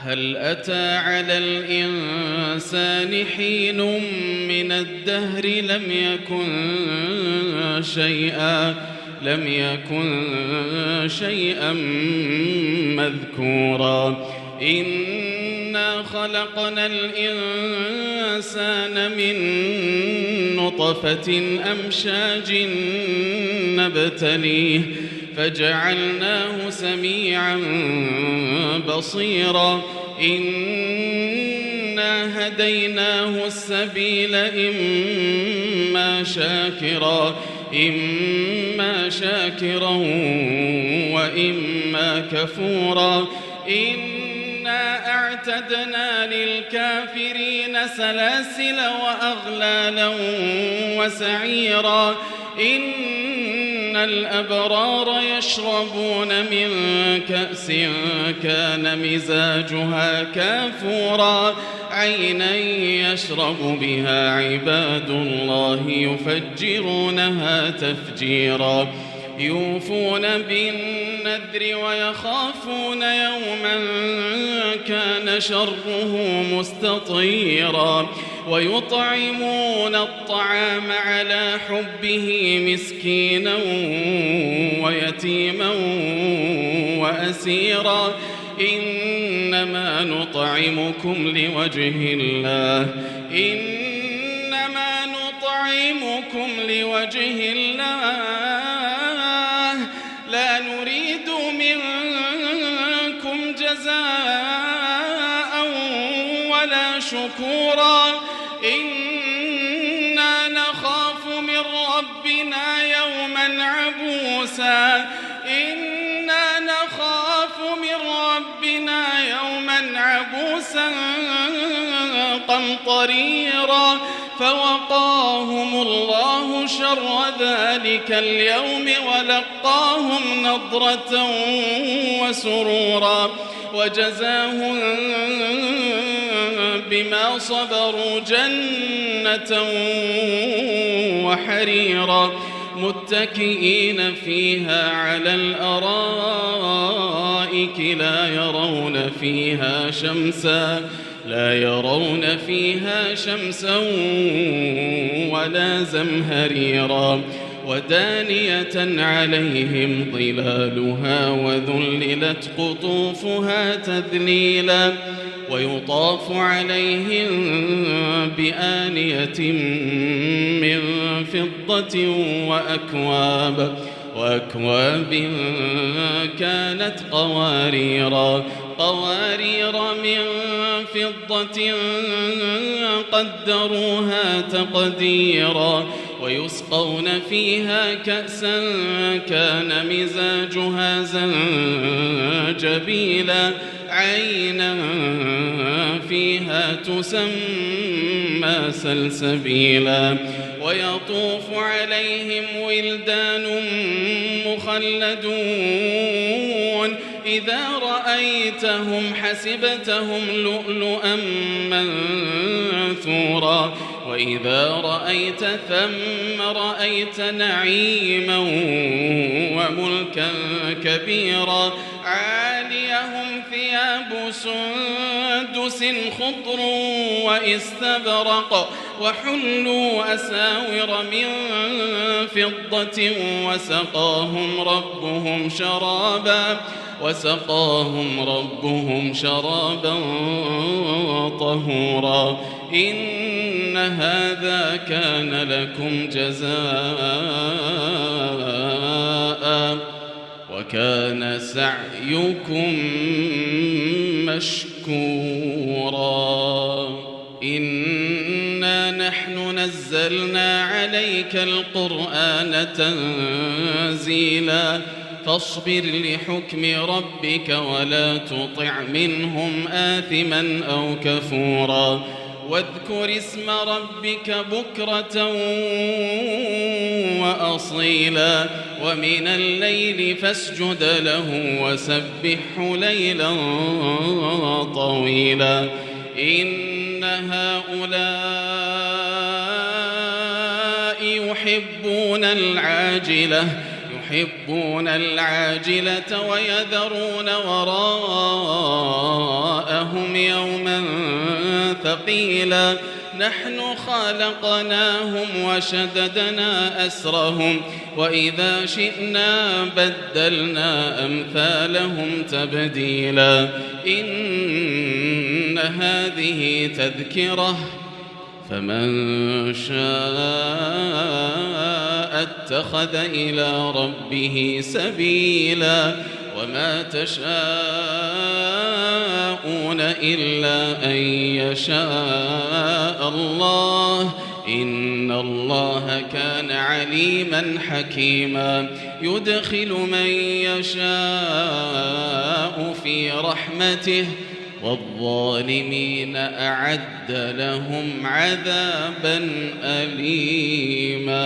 هل أتى على الإنسان حين من الدهر لم يكن شيئا مذكورا إنا خلقنا الإنسان من نطفة أمشاج نبتليه فجعلناه سميعا بصيرا إنا هديناه السبيل إما شاكرا وإما كفورا إنا أعتدنا للكافرين سلاسل وأغلالا وسعيرا إن الأبرار يشربون من كأس كان مزاجها كافورا عينا يشرب بها عباد الله يفجرونها تفجيرا يوفون بالنذر ويخافون يوما كان شره مستطيرا ويطعمون الطعام على حبه مسكينا ويتيما وأسيرا إنما نطعمكم لوجه الله لا نريد منكم جزاء ولا شكورا إنا نخاف من ربنا يوما عبوسا قمطريرا فوقاهم الله شر ذلك اليوم ولقاهم نضرة وسرورا وجزاهم بما صبروا جنة وحريرا متكئين فيها على الأرائك لا يرون فيها شمسا ولا زمهريرا ودانية عليهم ظلالها وذللت قطوفها تذليلا ويطاف عليهم بآنية من فضة وأكواب كانت قوارير من فضة قدروها تقديرا ويسقون فيها كأسا كان مزاجها زنجبيلا عينا فيها تسمى سلسبيلا ويطوف عليهم ولدان مخلدون إذا رأيتهم حسبتهم لؤلؤا منثورا وإذا رأيت ثم رأيت نعيما وملكا كبيرا عاليهم ثياب سندس خضر واستبرق وحلوا أساور من فضة وسقاهم ربهم شرابا طهورا إن هذا كان لكم جزاء وكان سعيكم مشكورا إنا نحن نزلنا عليك القرآن تنزيلا فاصبر لحكم ربك ولا تطع منهم آثما أو كفورا واذكر اسم ربك بكرة وأصيلا ومن الليل فاسجد له وسبحه ليلا طويلا إن هؤلاء يحبون العاجلة ويذرون وراءهم وزرهم يوما ثقيلا نحن خلقناهم وشددنا أسرهم وإذا شئنا بدلنا أمثالهم تبديلا إن هذه تذكرة فمن شاء اتخذ إلى ربه سبيلا وما تشاءون إلا أن يشاء الله إن الله كان عليما حكيما يدخل من يشاء في رحمته والظالمين أعد لهم عذابا أليما.